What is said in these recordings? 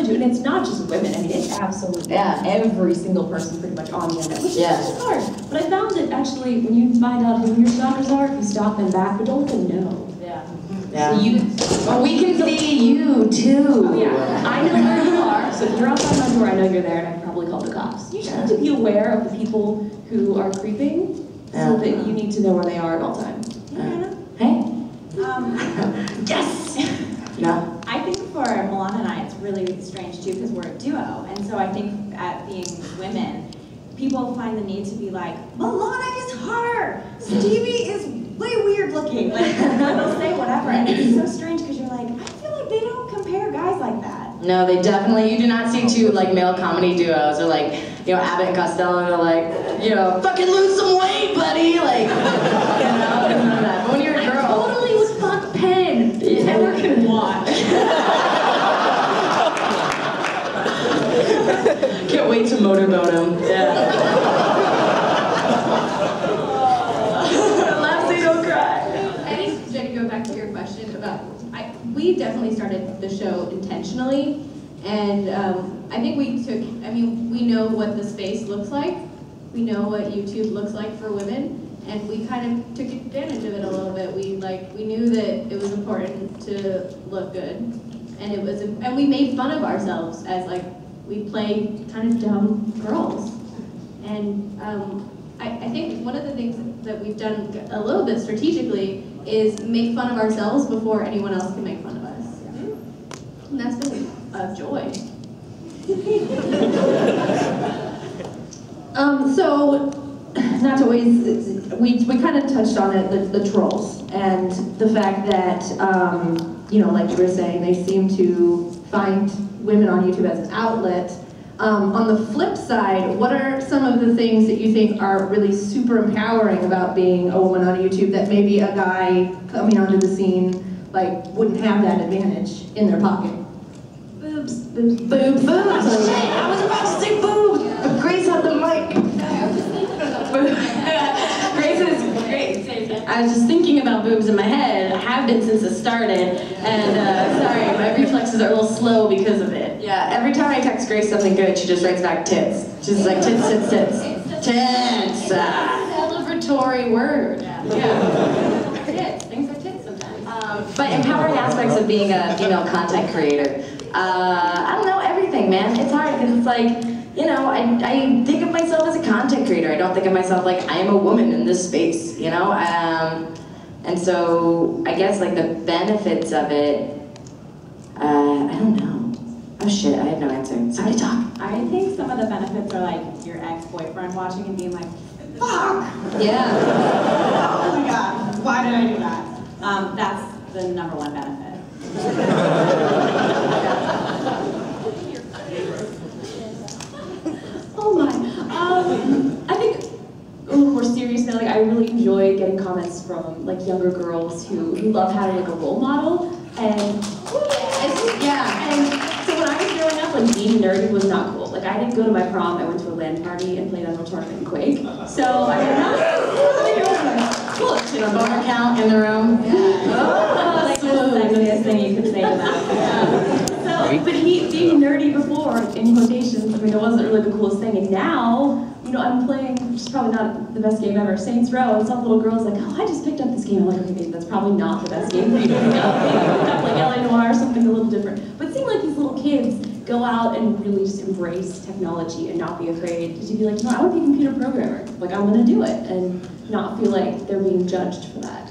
really do, and it's not just women. I mean, it's absolutely every single person pretty much on the internet, which is hard. But I found that actually, when you find out who your stalkers are, you stop them back, but don't let them know. Yeah. So well, we can see you too. Oh yeah, I know where you are. So if you're outside my door, I know you're there, and I can probably call the cops. You just need to be aware of the people who are creeping, so that you need to know where they are at all times. Hey. Yes. No. I think for Milana and I, it's really strange too, because we're a duo, and so I think at being women, people find the need to be like, Milana is hotter, Stevie is way weird looking. Like, they'll say whatever, and it's so strange because you're like, I feel like they don't compare guys like that. No, they definitely, you do not see two like male comedy duos or like, you know, Abbott and Costello, and they're like, you know, fucking lose some weight, buddy, like, you know, none of that. But when you're a girl. I totally was fuck Penn. Taylor can watch. Can't wait to motorboat him. Yeah. Go back to your question about, we definitely started the show intentionally, and I think we know what the space looks like, we know what YouTube looks like for women, and we kind of took advantage of it a little bit. We knew that it was important to look good, and we made fun of ourselves as like, we play kind of dumb girls, and I think one of the things that we've done a little bit strategically is make fun of ourselves before anyone else can make fun of us. And that's been a joy. So, not to waste, we kind of touched on it, the trolls, and the fact that, you know, like you were saying, they seem to find women on YouTube as an outlet. On the flip side, what are some of the things that you think are really super empowering about being a woman on YouTube that maybe a guy coming onto the scene like wouldn't have that advantage in their pocket? Boobs. Boobs. Boobs. Boobs. Oh, shit, I was about to say boobs, but Grace had the mic. Grace is great. I was just thinking about boobs in my head. I have been since it started, and sorry, my reflexes are a little slow because of it. Yeah, every time I text Grace something good, she just writes back tits. She's like, tits, tits, tits. Tits! Celebratory word. Yeah. Tits. Things are tits sometimes. But empowering aspects of being a female content creator. I don't know, everything, man. It's hard because it's like, you know, I think of myself as a content creator. I don't think of myself like I am a woman in this space, you know? And so I guess like the benefits of it, I don't know. Oh shit, I have no answer. Somebody talk. I think some of the benefits are like your ex-boyfriend watching and being like, fuck! Yeah. Oh my god, why did I do that? That's the number one benefit. Oh my. I think a little more serious now, like I really enjoy getting comments from like younger girls who love having like a role model, and so when I was growing up, like being nerdy was not cool. Like I didn't go to my prom, I went to a LAN party and played Unreal Tournament and Quake. So I did not cool. You know, boner count in the room. Oh, like the sexiest thing you could say to that. So, but being nerdy before, in quotations, I mean, it wasn't really the coolest thing. And now, you know, I'm playing, which is probably not the best game ever, Saints Row, and some little girl's like, oh, I just picked up this game. I'm like, okay, that's probably not the best game for you to pick up. Maybe pick up like LA Noire or something a little different. But seeing like these little kids go out and really just embrace technology and not be afraid to be like, no, I would be a computer programmer. Like, I'm gonna do it, and not feel like they're being judged for that.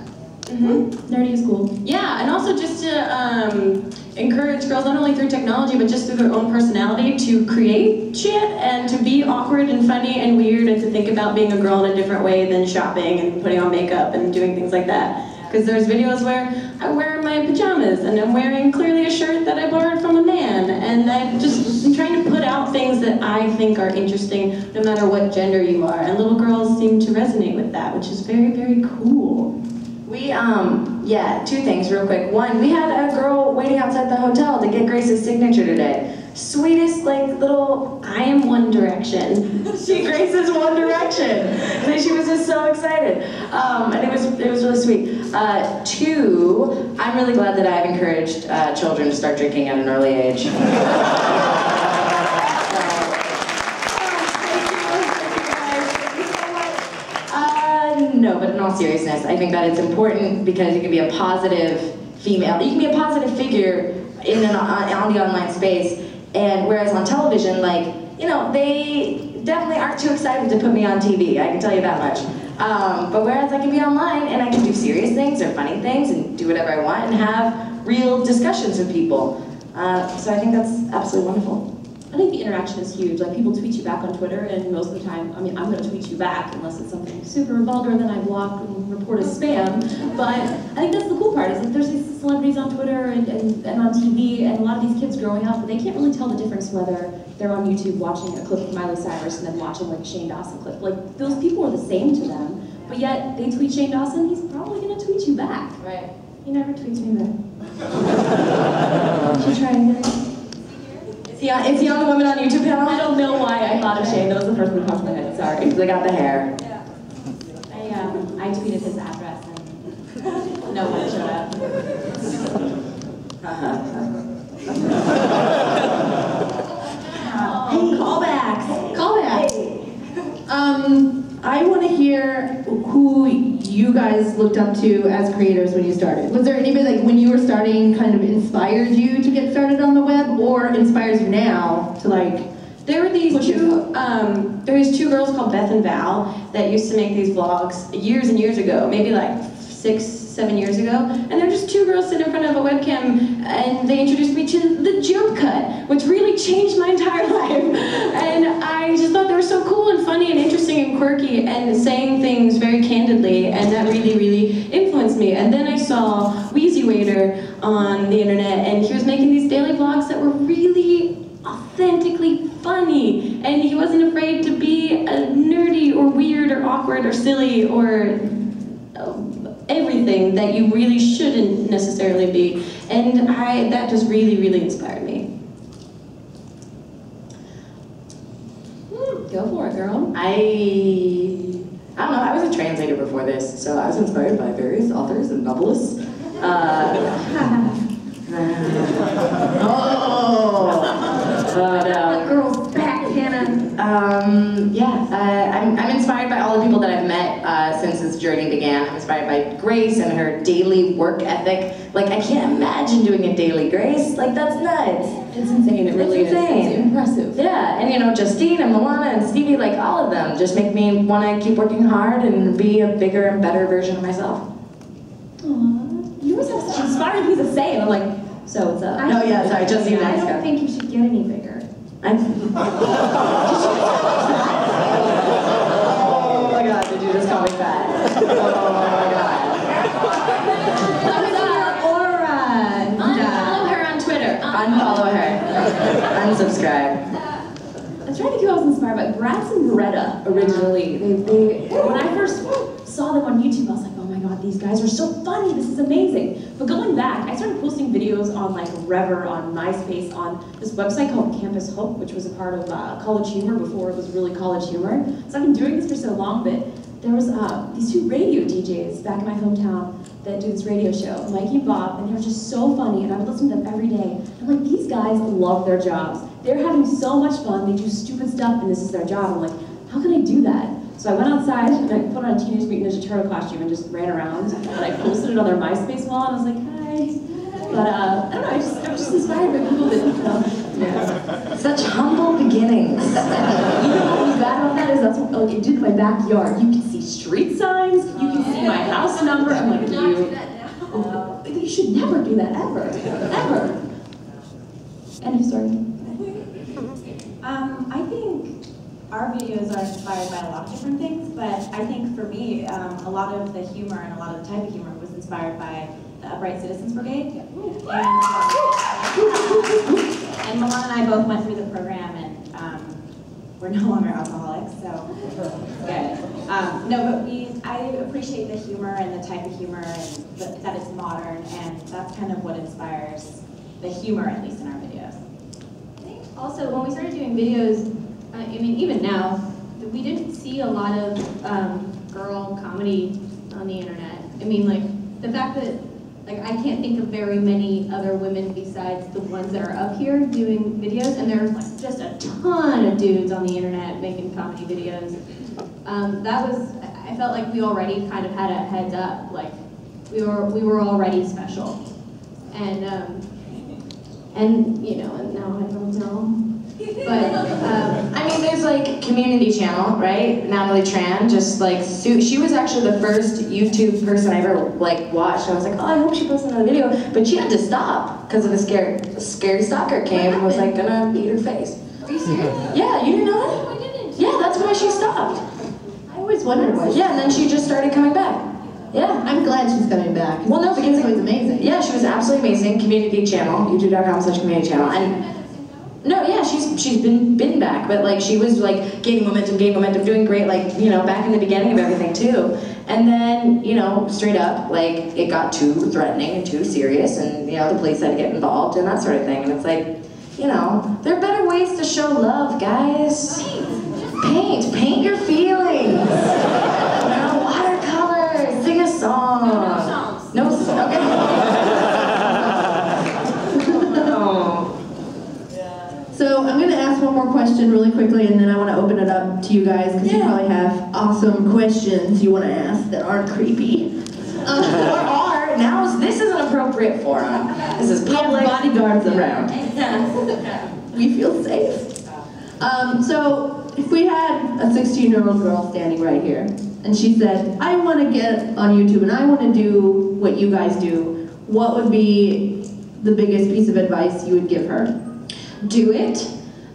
Nerdy is cool. Yeah, and also just to encourage girls not only through technology but just through their own personality to create shit and to be awkward and funny and weird and to think about being a girl in a different way than shopping and putting on makeup and doing things like that. Because there's videos where I wear my pajamas and I'm wearing clearly a shirt that I borrowed from a man, and I'm just trying to put out things that I think are interesting no matter what gender you are, and little girls seem to resonate with that, which is very, very cool. We, yeah, two things real quick. One, we had a girl waiting outside the hotel to get Grace's signature today. Sweetest, like, little, I am One Direction. Grace is One Direction. And she was just so excited. And it was really sweet. Two, I'm really glad that I've encouraged children to start drinking at an early age. all seriousness, I think that it's important because you can be a positive female. You can be a positive figure on the online space, and whereas on television, like, you know, they definitely aren't too excited to put me on TV, I can tell you that much. But whereas I can be online and I can do serious things or funny things and do whatever I want and have real discussions with people. So I think that's absolutely wonderful. I think the interaction is huge. Like, people tweet you back on Twitter, and most of the time, I mean, I'm going to tweet you back unless it's something super vulgar, then I block and report as spam. But I think that's the cool part, is like there's these celebrities on Twitter and on TV, and a lot of these kids growing up, they can't really tell the difference whether they're on YouTube watching a clip of Miley Cyrus and then watching like a Shane Dawson clip. Like, those people are the same to them, but yet they tweet Shane Dawson, he's probably going to tweet you back. Right. He never tweets me back. Should try again. Is he on the Women on YouTube panel? I don't know why I thought of Shane. That was the first one that popped in my head. Sorry. They got the hair. Yeah. I tweeted his address and no one showed up. Hey, callbacks. Callbacks. I want to hear who you guys looked up to as creators when you started. Was there anybody, like, when you were starting, kind of inspired you to get started on the web, or inspires you now to, like, There were these two girls called Beth and Val that used to make these vlogs years and years ago, maybe like 6, 7 years ago, and they're just two girls sitting in front of a webcam, and they introduced me to the jump cut, which really changed my entire life. And I just thought they were so cool and funny and interesting and quirky and saying things very candidly, and that really, really influenced me. And then I saw Wheezy Waiter on the internet, and he was making these daily vlogs that were really authentically funny, and he wasn't afraid to be nerdy or weird or awkward or silly or everything that you really shouldn't necessarily be, and that just really, really inspired me. Go for it, girl. I don't know, I was a translator before this, so I was inspired by various authors and novelists. Girl's back, Hannah. I'm inspired by all the people that I've met since this journey began. I'm inspired by Grace and her daily work ethic. Like, I can't imagine doing a daily Grace. Like, that's nuts. It's insane. It really is. It's impressive. Yeah, and you know, Justine and Milana and Stevie, like all of them, just make me want to keep working hard and be a bigger and better version of myself. Aww. You always have such inspiring things to say, and I'm like, so what's up? Oh yeah, sorry, Justine. I don't think you should get any bigger. Oh my god, did you just call me fat? Oh my god. Unfollow her on Twitter. Unfollow her. Unsubscribe. I'm trying to think who I was inspired by. Bratz and Beretta originally. When I first saw them on YouTube, I was like, oh my god, these guys are so funny. This is amazing. But going back, I started posting videos on like Rever, on MySpace, on this website called Campus Hope, which was a part of College Humor before it was really College Humor. So I've been doing this for so long, but there was these two radio DJs back in my hometown that do this radio show, Mikey and Bob, and they were just so funny, and I would listen to them every day. I'm like, these guys love their jobs. They're having so much fun, they do stupid stuff, and this is their job. I'm like, how can I do that? So I went outside, and I put on a Teenage Mutant Ninja Turtle costume and just ran around, and I posted it on their MySpace wall, and I was like, hi. But I don't know, I'm just inspired by people that, you know, yeah. Such humble beginnings. You know what was bad about that is that's what I did in my backyard. You can see street signs, you can see my house number. I'm like, you should never do that, ever. Ever. End of story. I think our videos are inspired by a lot of different things, but I think for me, a lot of the humor and a lot of the type of humor was inspired by the Upright Citizens Brigade. And Milan and I both went through the program, and we're no longer alcoholics, so it's good. No, but I appreciate the humor and the type of humor, and that it's modern, and that's kind of what inspires the humor, at least in our videos. I think also when we started doing videos, I mean, even now, we didn't see a lot of girl comedy on the internet. I mean, like, the fact that, like, I can't think of very many other women besides the ones that are up here doing videos, and there's like just a ton of dudes on the internet making comedy videos. That was, I felt like we already kind of had a heads up, like we were already special, and you know, and now I don't know. But I mean, there's like Community Channel, right? Natalie Tran, just like she was actually the first YouTube person I ever like watched. I was like, oh, I hope she posts another video, but she had to stop because of a scary stalker came and was like gonna eat her face. are you serious? Yeah, you didn't know that? No, I didn't. Yeah, that's why she stopped. I always wondered why. Yeah, and then she just started coming back. Yeah. I'm glad she's coming back. Well, no, because it was amazing. Yeah, she was absolutely amazing. Community Channel, youtube.com/community channel, and no, yeah, she's been back, but like she was like gaining momentum, doing great, like, you know, back in the beginning of everything too. And then, you know, straight up, like it got too threatening and too serious, and you know, the police had to get involved and that sort of thing. And it's like, you know, there are better ways to show love, guys. Paint your feelings. You know, watercolors, sing a song. No songs. No songs. Okay. So I'm going to ask one more question really quickly, and then I want to open it up to you guys, because you probably have awesome questions you want to ask that aren't creepy. This is an appropriate forum. This is We have public. bodyguards around. We feel safe. So if we had a 16-year-old girl standing right here, and she said, I want to get on YouTube and I want to do what you guys do, what would be the biggest piece of advice you would give her? Do it,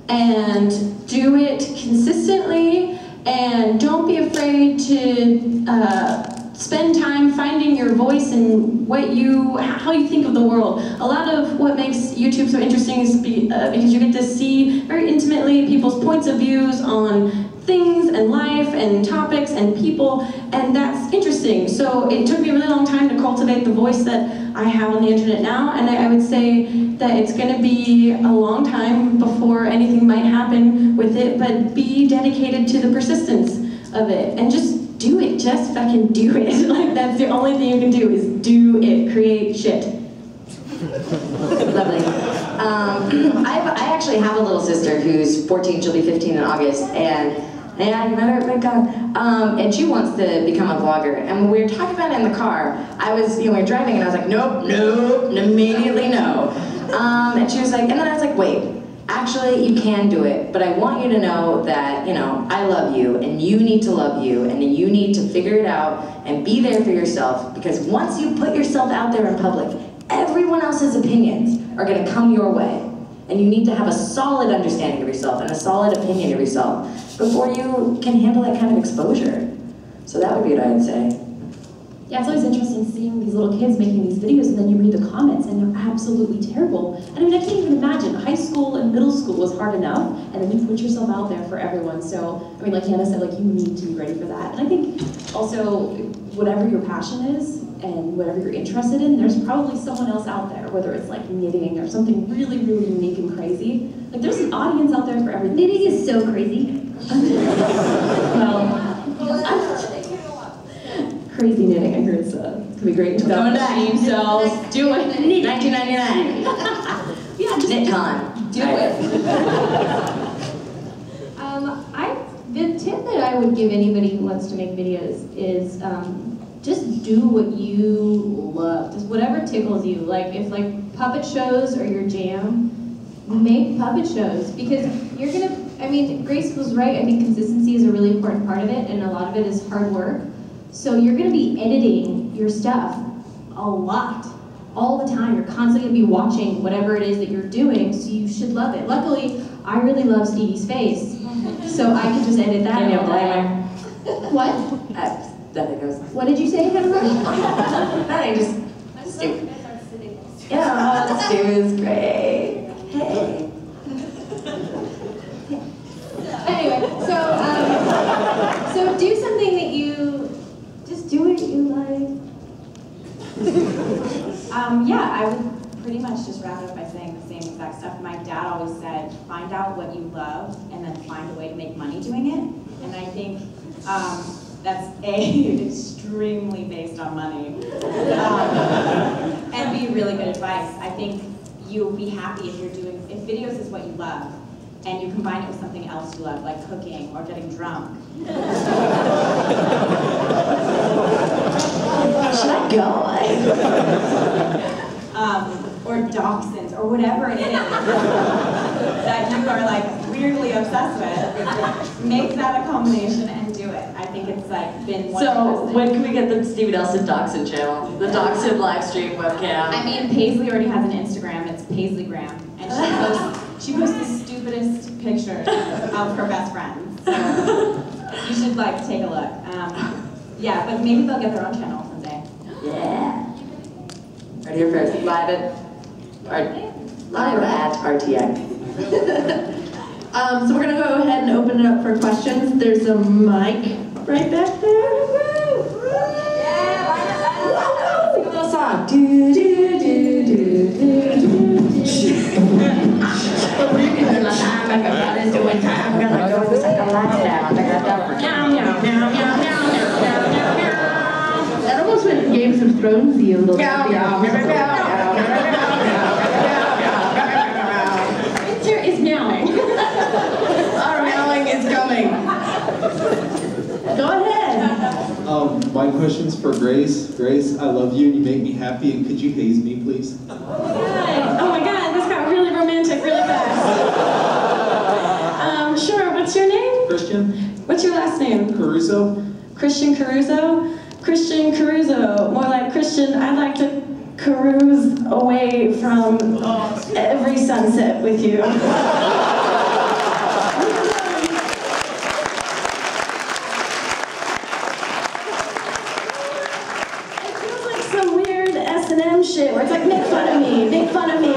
and do it consistently, and don't be afraid to spend time finding your voice and how you think of the world. A lot of what makes YouTube so interesting is because you get to see very intimately people's points of views on things and life and topics and people, and that's interesting. So it took me a really long time to cultivate the voice that I have on the internet now, and I would say that it's going to be a long time before anything might happen with it, but be dedicated to the persistence of it, and just do it, just fucking do it. Like, that's the only thing you can do, is do it, create shit. Lovely. I actually have a little sister who's 14, she'll be 15 in August, and yeah, you met her, thank God. And she wants to become a vlogger. And when we were talking about it in the car, we were driving and I was like, nope, immediately no. And she was like, and then I was like, wait, actually you can do it, but I want you to know that, you know, I love you and you need to love you and you need to figure it out and be there for yourself, because once you put yourself out there in public, everyone else's opinions are gonna come your way. And you need to have a solid understanding of yourself and a solid opinion of yourself before you can handle that kind of exposure. So that would be what I would say. Yeah, it's always interesting seeing these little kids making these videos, and then you read the comments and they're absolutely terrible. And I mean, I can't even imagine. High school and middle school was hard enough, and then you put yourself out there for everyone. So, I mean, like Hannah said, like, you need to be ready for that. And I think also, whatever your passion is, and whatever you're interested in, there's probably someone else out there, whether it's like knitting or something really, really unique and crazy. Like, there's an audience out there for everything. Knitting is so crazy. Well, crazy knitting, I heard it's gonna be great. Going back. Cells, do it. 1999. Yeah, just KnitCon. do it. The tip that I would give anybody who wants to make videos is just do what you love. Just whatever tickles you. Like, if like puppet shows are your jam, make puppet shows, because you're gonna, I mean, Grace was right. I think consistency is a really important part of it, and a lot of it is hard work. So you're gonna be editing your stuff a lot, all the time. You're constantly gonna be watching whatever it is that you're doing, so you should love it. Luckily, I really love Stevie's face, so I can just edit that. Can you blame her? What? That goes. What did you say, Hannah? Nothing, just Stu. Yeah, Stu is great. Hey. Anyway, so do something that you, just do what you like. Yeah, I would pretty much just wrap it up by saying the same exact stuff. My dad always said, find out what you love and then find a way to make money doing it. And I think that's extremely based on money. And be really good advice. I think you'll be happy if you're doing, if videos is what you love, and you combine it with something else you love, like cooking or getting drunk. Should I go? Or dachshunds, or whatever it is that you are like weirdly obsessed with. Make that a combination and do it. I think it's like been one So, of those when things. can we get the Stevie Nelson Dachshund channel? The Dachshund live stream webcam? I mean, Paisley already has an Instagram. It's Paisleygram, and she posts the stupidest pictures of her best friends. So you should like take a look. Yeah, but maybe they'll get their own channel someday. Yeah. Right here first. Live at RTX. So we're gonna go ahead and open it up for questions. There's a mic right back there. Sing a little song. That almost went Games of Thrones-y a little bit. Winter is meowing. Our meowing is coming. Go ahead. My question's for Grace. Grace, I love you and you make me happy, and could you haze me, please? Good. Oh my God, this got really romantic really fast. Sure, what's your name? Christian? What's your last name? Caruso? Christian Caruso? Christian Caruso. More like Christian, I'd like to carouse away from every sunset with you. It feels like some weird S&M shit where it's like, make fun of me, make fun of me.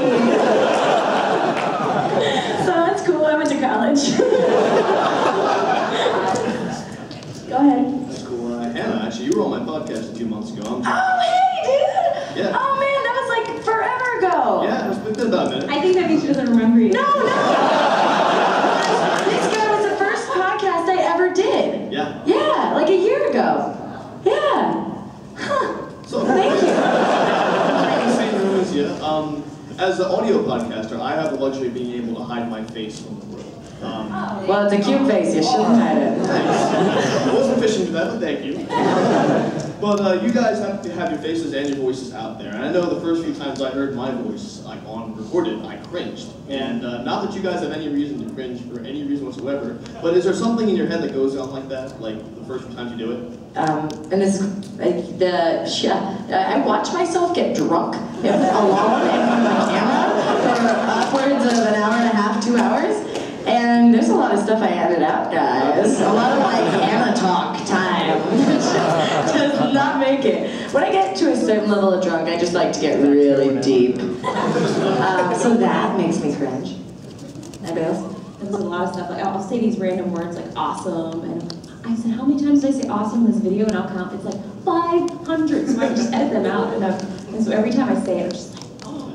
So that's cool, I went to college. Go ahead. That's cool. Hannah, actually, you were on my podcast a few months ago. Oh, hey, dude! Yeah. Oh, man, that was like forever ago. Yeah, it's been about a minute. I think that means she doesn't remember you. No! This guy was the first podcast I ever did. Yeah. Yeah, like a year ago. Yeah. Huh. So, Thank you. I'm in the same room as you. As an audio podcaster, I have the luxury of being able to hide my face from the world. Well, it's a cute face, you shouldn't hide it. Thanks. I wasn't fishing for that, but thank you. But you guys have to have your faces and your voices out there. And I know the first few times I heard my voice like on recorded, I cringed. And not that you guys have any reason to cringe for any reason whatsoever, but is there something in your head that goes on like that, like the first few times you do it? And it's like I watch myself get drunk alone in my camera for upwards of an hour and a half, 2 hours. And there's a lot of stuff I edited out, guys. A lot of like Hannah talk time. Does not make it. When I get to a certain level of drunk, I just like to get really deep. So that makes me cringe. Anybody else? There's a lot of stuff, like I'll say these random words like awesome, and I said, how many times did I say awesome in this video? And I'll count, it's like 500, so I can just edit them out. And so every time I say it, I'm just like, oh.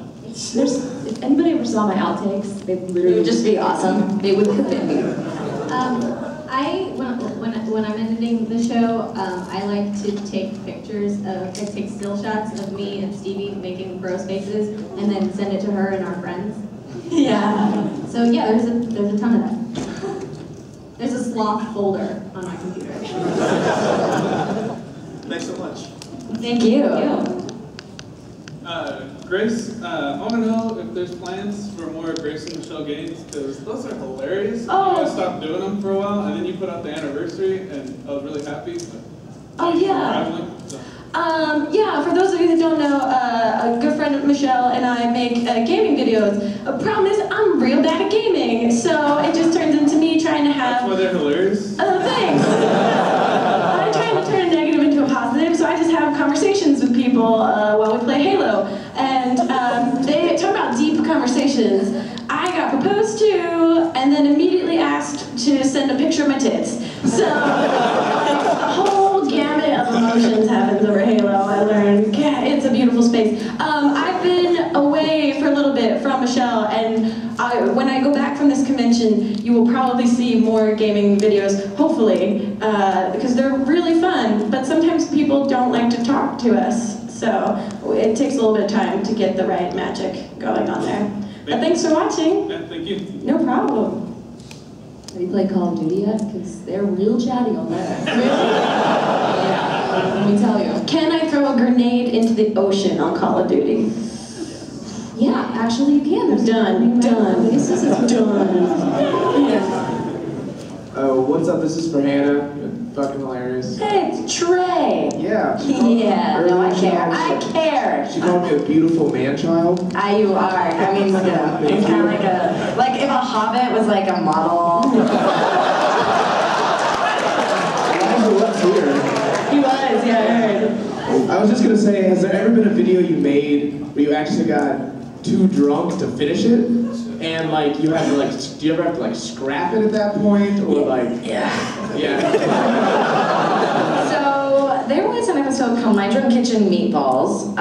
If anybody ever saw my outtakes, they It literally would just be awesome. It would commit me. When I'm editing the show, I like to take pictures I take still shots of me and Stevie making gross faces, and then send it to her and our friends. Yeah. So yeah, there's a ton of that. There's a sloth folder on my computer. Thanks so much. Thank you. Grace, I want to know if there's plans for more Grace and Michelle games, because those are hilarious. Oh. You guys stopped doing them for a while, and then you put out the anniversary, and I was really happy. Oh, yeah. Traveling, so. Yeah, for those of you that don't know, a good friend of Michelle and I make gaming videos. The problem is I'm real bad at gaming, so it just turns into me trying to have... That's why they're hilarious? Thanks. I'm trying to turn a negative into a positive, so I just have conversations with people while we play Halo. And they talk about deep conversations. I got proposed to, and then immediately asked to send a picture of my tits. So, a whole gamut of emotions happens over Halo, I learned. Yeah, it's a beautiful space. I've been away for a little bit from Michelle, and when I go back from this convention, you will probably see more gaming videos, hopefully, because they're really fun, but sometimes people don't like to talk to us, so it takes a little bit of time to get the right magic going on there. But thanks for watching. Yeah, thank you. No problem. Have you played Call of Duty yet? Because they're real chatty on that. Yeah, let me tell you. Can I throw a grenade into the ocean on Call of Duty? Yeah, actually you can. There's Done. done. This is done. What's up? This is for Hannah. You're fucking hilarious. Hey, it's Trey. Yeah. Yeah, no, I care. I care. She called me a beautiful man-child. You are. I mean, look at him. He's kind of like if a hobbit was like a model. Elijah was here. He was, yeah, I heard. I was just gonna say, has there ever been a video you made where you actually got too drunk to finish it? And like you have to like, do you ever have to like scrap it at that point? Or like, Yeah. yeah. So there was an episode called My Drunk Kitchen Meatballs,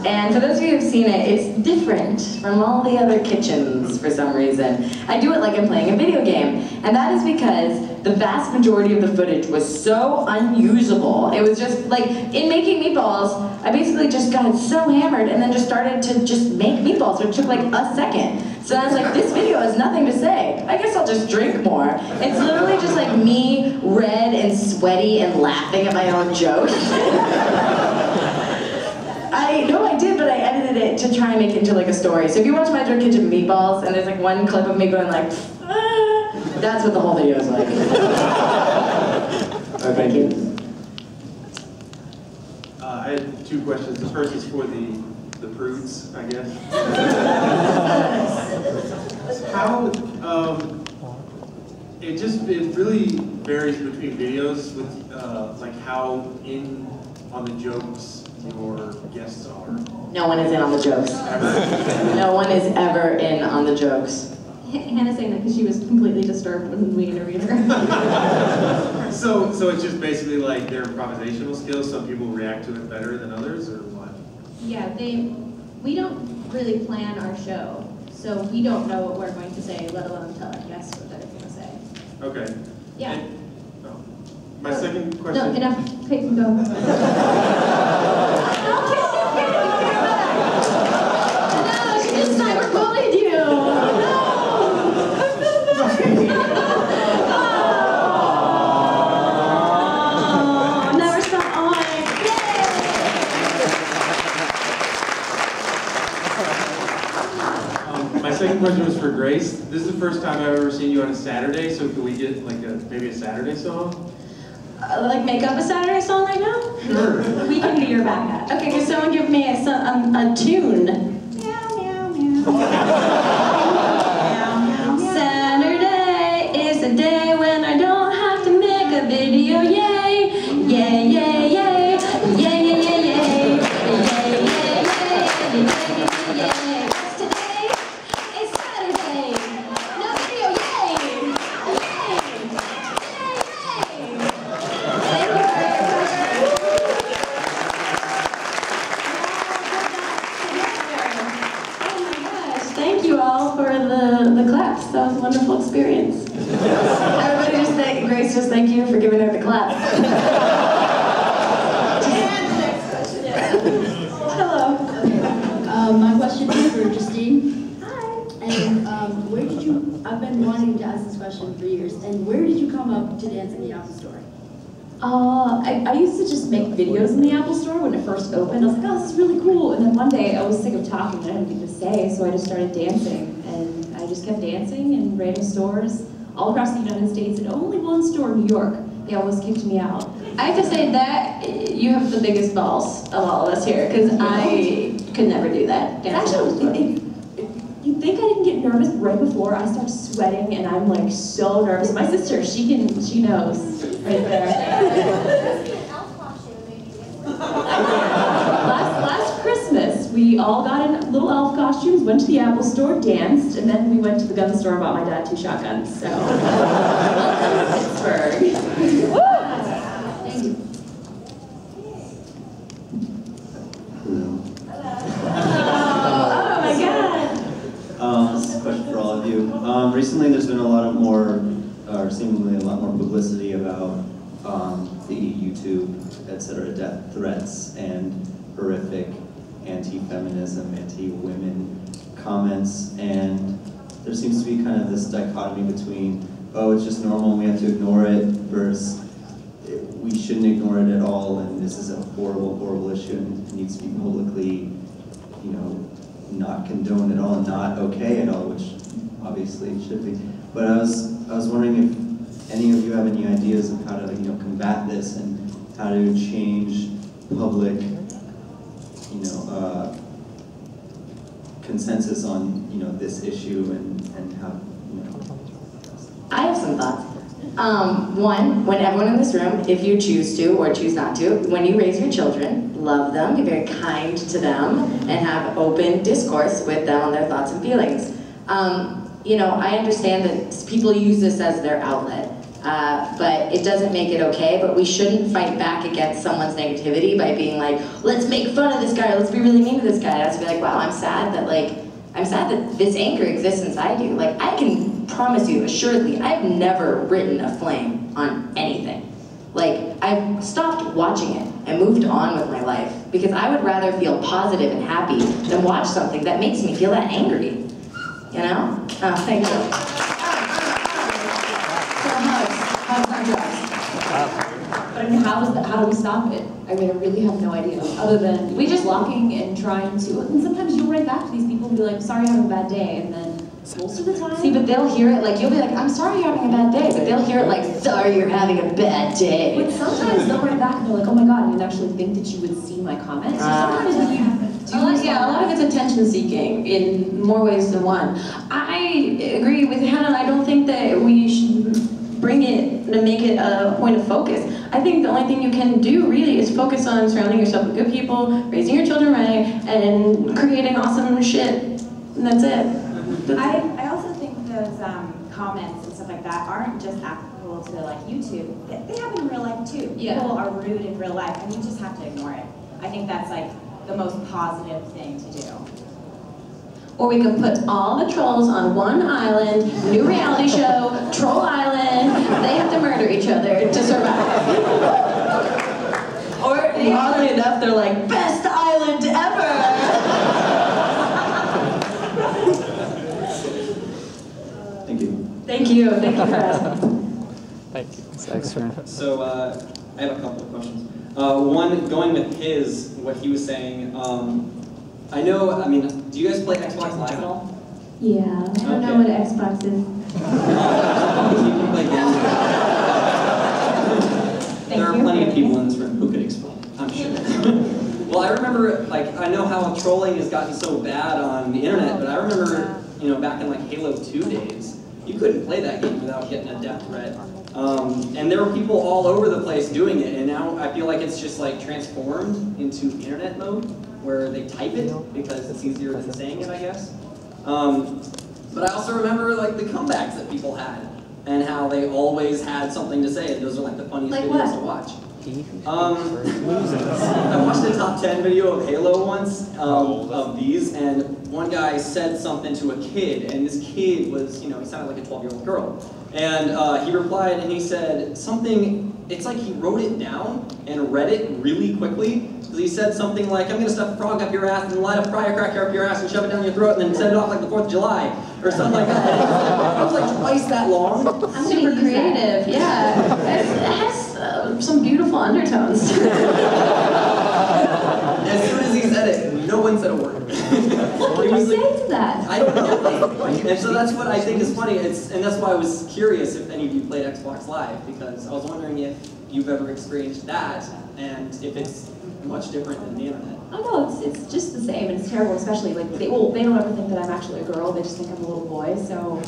and for those of you who've seen it, it's different from all the other kitchens for some reason. I do it like I'm playing a video game, and that is because the vast majority of the footage was so unusable. It was just like, in making meatballs, I basically just got so hammered and then just started to just make meatballs, which took like a second. So I was like, this video has nothing to say. I guess I'll just drink more. It's literally just like me, red and sweaty and laughing at my own jokes. I did, but I edited it to try and make it into like a story. So if you watch My Drunk Kitchen Meatballs and there's like one clip of me going like, that's what the whole video is like. Thank you. I had two questions. The first is for the prudes, I guess. How, it really varies between videos with like how in on the jokes your guests are. No one is in on the jokes. No one is ever in on the jokes. Hannah's saying that because she was completely disturbed when we interviewed her. So it's just basically like their improvisational skills. Some people react to it better than others, or what? Yeah, we don't really plan our show, so we don't know what we're going to say, let alone tell our guests what they're going to say. Okay. Yeah. My second question. No, enough. Pick and go. My second question was for Grace. This is the first time I've ever seen you on a Saturday, so could we get like maybe a Saturday song? Like make up a Saturday song right now? Sure. We can be your backup. Okay, can someone give me a tune? Saturday is the day when I don't have to make a video. Yay! Yay, yay, yay! Yay, yay, yay, yay! Yay, yay, yay, yay! Yay! Today is Saturday. No video, yay! Yay! Thank you all for the claps. That was a wonderful experience. Everybody just Grace, just thank you for giving her the clap. And the next question. Hello. My question is for Justine. Hi. And where did you, I've been wanting to ask this question for years, and where did you come up to dance in the Apple Store? I used to just make videos in the Apple Store when it first opened. I was like, oh, this is really cool. And then one day I was sick of talking and I had nothing to say, so I just started dancing. And I just kept dancing in random stores all across the United States, and only one store in New York. They always kicked me out. I have to say that you have the biggest balls of all of us here, because I could never do that. Actually, you think I didn't get nervous right before I started sweating, and I'm like so nervous. My sister, she knows right there. Last Christmas, we all got in little elf costumes, went to the Apple Store, danced, and then we went to the gun store and bought my dad 2 shotguns. So, Pittsburgh. Thank you. Oh my God. This is a question for all of you. Recently there's been a lot of more, or seemingly a lot more publicity about the YouTube, etc. death threats and horrific anti-feminism, anti-women comments, and there seems to be kind of this dichotomy between oh, it's just normal and we have to ignore it, versus we shouldn't ignore it at all, and this is a horrible, horrible issue and it needs to be publicly, you know, not condoned at all and not okay at all, which obviously it should be. But I was wondering if any of you have any ideas of how to, you know, combat this and how to change public, you know, consensus on, you know, this issue and how, you know. I have some thoughts. One, when everyone in this room, if you choose to or choose not to, when you raise your children, love them, be very kind to them, and have open discourse with them on their thoughts and feelings. You know, I understand that people use this as their outlet, but it doesn't make it okay, but we shouldn't fight back against someone's negativity by being like, let's make fun of this guy, let's be really mean to this guy. I have to be like, wow, I'm sad that this anger exists inside you. Like, I can promise you, assuredly, I've never written a flame on anything. Like, I've stopped watching it and moved on with my life because I would rather feel positive and happy than watch something that makes me feel that angry. You know? Oh, thank you. So hugs on drugs. But I mean, how do we stop it? I mean, I really have no idea, other than we just blocking and trying to, and sometimes you'll write back to these people and be like, sorry, I'm having a bad day, and then most of the time... See, but they'll hear it like, you'll be like, I'm sorry you're having a bad day, but they'll hear it like, sorry you're having a bad day. But sometimes they'll write back and they're like, oh my god, I didn't actually think that you would see my comments. So sometimes when you yeah, a lot of it's attention seeking in more ways than one. I agree with Hannah. I don't think that we should bring it to make it a point of focus. I think the only thing you can do really is focus on surrounding yourself with good people, raising your children right, and creating awesome shit. And that's it. I also think those comments and stuff like that aren't just applicable to like YouTube. They happen in real life too. Yeah. People are rude in real life, and you just have to ignore it. I think that's like the most positive thing to do. Or we could put all the trolls on one island, new reality show, Troll Island. They have to murder each other to survive. Or, oddly enough, they're like, best island ever! Thank you. Thank you for asking. Thank you. Thanks. So, I have a couple of questions. One, going with what he was saying, I mean, do you guys play Xbox Live at all? Yeah, I don't know what Xbox is. You can play games. There are plenty of people in this room who could explain, I'm sure. Well, I remember, like, I know how trolling has gotten so bad on the internet, but I remember, you know, back in like Halo 2 days, you couldn't play that game without getting a death threat. And there were people all over the place doing it, and now I feel like it's just like transformed into internet mode, where they type it because it's easier than saying it, I guess. But I also remember like the comebacks that people had, and how they always had something to say, and those are like the funniest videos to watch. I watched a top 10 video of Halo once, of these, and one guy said something to a kid, and this kid was, you know, he sounded like a 12-year-old girl. And he replied and he said something, it's like he wrote it down and read it really quickly. He said something like, I'm going to stuff a frog up your ass and light a firecracker up your ass and shove it down your throat and then set it off like the 4th of July, or something like that. It was like twice that long. I'm super creative, yeah. It has some beautiful undertones. As soon as he said it, no one said a word. What did you say to that? I don't know. And so that's what I think is funny, and that's why I was curious if any of you played Xbox Live, because I was wondering if you've ever experienced that, and if it's much different than the internet. Oh no, it's just the same, and it's terrible, especially like they don't ever think that I'm actually a girl. They just think I'm a little boy. So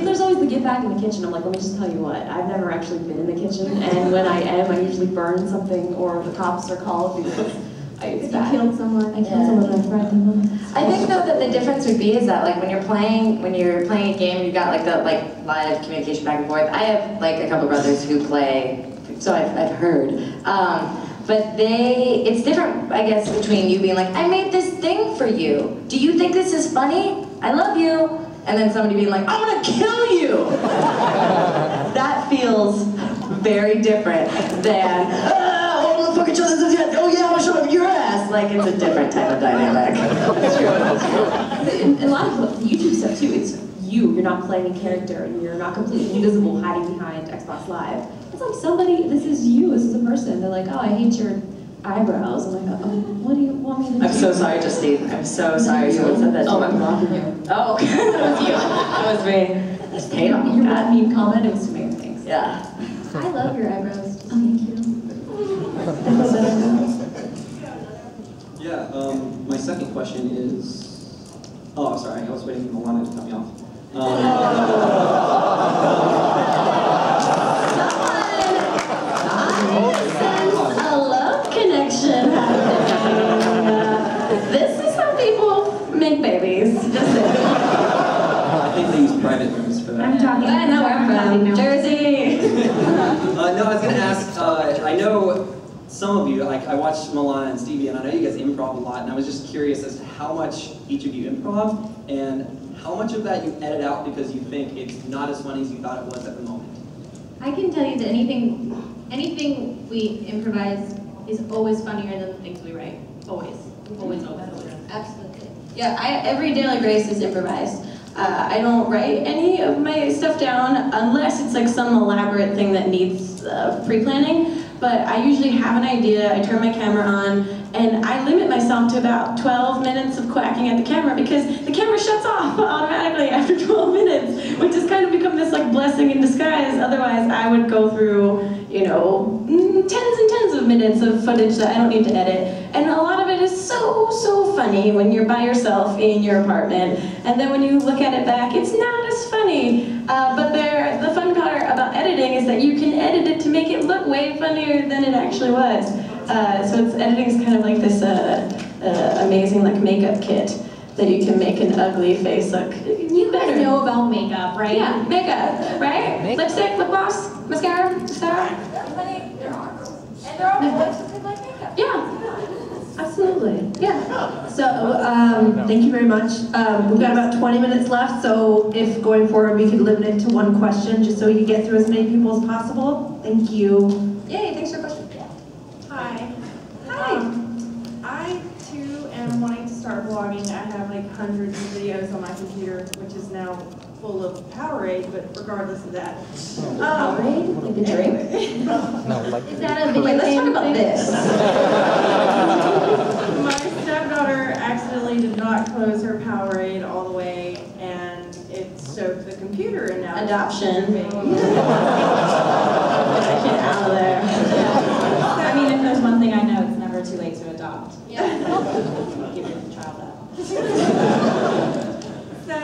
there's always the get back in the kitchen. I'm like, let me just tell you what, I've never actually been in the kitchen, and when I am, I usually burn something, or the cops are called because I killed someone. I killed someone and I fried them. I think though that the difference would be is that like when you're playing a game, you've got like the live communication back and forth. I have like a couple brothers who play, so I've heard. But it's different, I guess, between you being like, I made this thing for you. Do you think this is funny? I love you. And then somebody being like, I'm gonna kill you. That feels very different than, oh, fuck each other's ass. Oh yeah, I'm gonna show up your ass. Like, it's a different type of dynamic. That's true. And a lot of YouTube stuff too, it's you. You're not playing a character, and you're not completely invisible hiding behind Xbox Live. It's like somebody, this is you, this is a person. They're like, oh, I hate your eyebrows. I'm like, oh, what do you want me to do? I'm so sorry, Justine. I'm so sorry someone said that to Oh, me. I'm blocking you. Oh, okay. That was you. That was me. Just hate on Your that. one mean comment, it was to me, thanks. Yeah. I love your eyebrows. Oh, thank you. Yeah, my second question is, oh, sorry, I was waiting for Milana to cut me off. A love connection happening. This is how people make babies. Just saying. I think they use private rooms for that. I'm talking. I know where I'm from. Jersey. No, I was gonna ask, I know some of you, like I watched Milana and Stevie, and I know you guys improv a lot, and I was just curious as to how much each of you improv, and how much of that you edit out because you think it's not as funny as you thought it was at the moment. I can tell you that anything we improvise is always funnier than the things we write. Always. Always, always, always. Absolutely. Yeah, every Day Like Grace is improvised. I don't write any of my stuff down unless it's like some elaborate thing that needs pre-planning. But I usually have an idea, I turn my camera on, and I limit myself to about 12 minutes of quacking at the camera because the camera shuts off automatically after 12 minutes, which has kind of become this like blessing in disguise. Otherwise, I would go through, you know, tens and tens of minutes of footage that I don't need to edit. And a lot of it is so funny when you're by yourself in your apartment. And then when you look at it back, it's not as funny. But the fun part about editing is that you can edit it to make it look way funnier than it actually was. So editing is kind of like this amazing like makeup kit that you can make an ugly face look You guys know about makeup, right? Yeah, makeup, right? Lipstick, lip gloss, mascara, etc. And they're all boys who could like makeup. Yeah, absolutely. Yeah. So, thank you very much. We've got about 20 minutes left, so if going forward we could limit it to one question, just so we can get through as many people as possible. Thank you. Yay, thanks for the question. Hi. Hi. I too am wanting to start vlogging. I have like hundreds of videos on my computer, which is now full of Powerade, but regardless of that. Powerade? Like the drink? No, like. Is that a video Wait, let's talk about this. My stepdaughter accidentally did not close her Powerade all the way, and it soaked the computer, and now Adoption. It's Get out of there. I mean, if there's one thing I know, it's never too late to adopt. Yeah. Give your child that. So,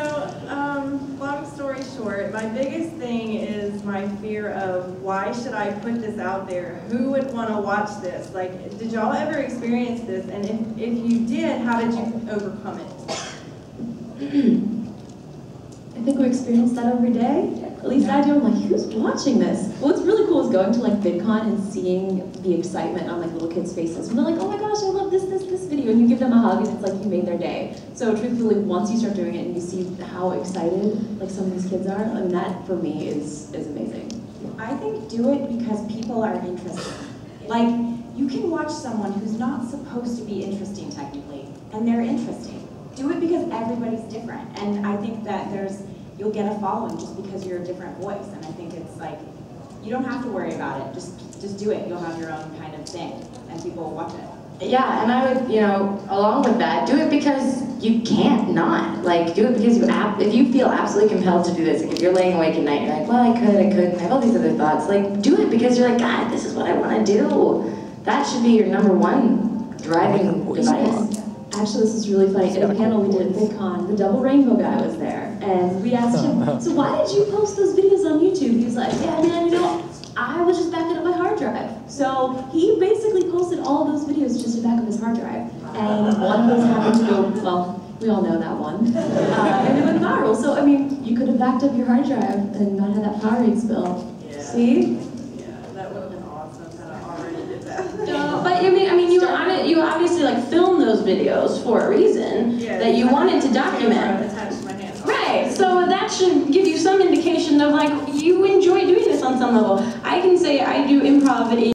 long story short, my biggest thing is my fear of why should I put this out there? Who would want to watch this? Like, did y'all ever experience this? And if you did, how did you overcome it? I think we experience that every day. At least I do. I'm like, who's watching this? What's really cool is going to like VidCon and seeing the excitement on like little kids' faces. When they're like, oh my gosh, I love this video, and you give them a hug, and it's like you made their day. So truthfully, once you start doing it and you see how excited like some of these kids are, and that for me is amazing. I think do it because people are interested. Like, you can watch someone who's not supposed to be interesting technically, and they're interesting. Do it because everybody's different, and I think that you'll get a following just because you're a different voice, and I think it's like, you don't have to worry about it, just do it. You'll have your own kind of thing, and people will watch it. Yeah, and I would, along with that, do it because you can't not. Like, do it because if you feel absolutely compelled to do this, like if you're laying awake at night, you're like, well, I couldn't, I have all these other thoughts. Like, do it because you're like, God, this is what I want to do. That should be your number one driving device. Actually, this is really funny. In a panel we did at VidCon, the Double Rainbow guy was there, and we asked him, so why did you post those videos on YouTube? He was like, yeah, man, I was just backing up my hard drive. So he basically posted all of those videos just to back up his hard drive. And one of those happened to go, well, we all know that one. And it went viral. So, I mean, you could have backed up your hard drive and not had that Powerade spill. Yeah. See? Yeah, that would have been awesome had I already did that. But you obviously like filmed those videos for a reason that you wanted to document. Right, so that should give you some indication of like, you enjoy doing this on some level. I can say I do improv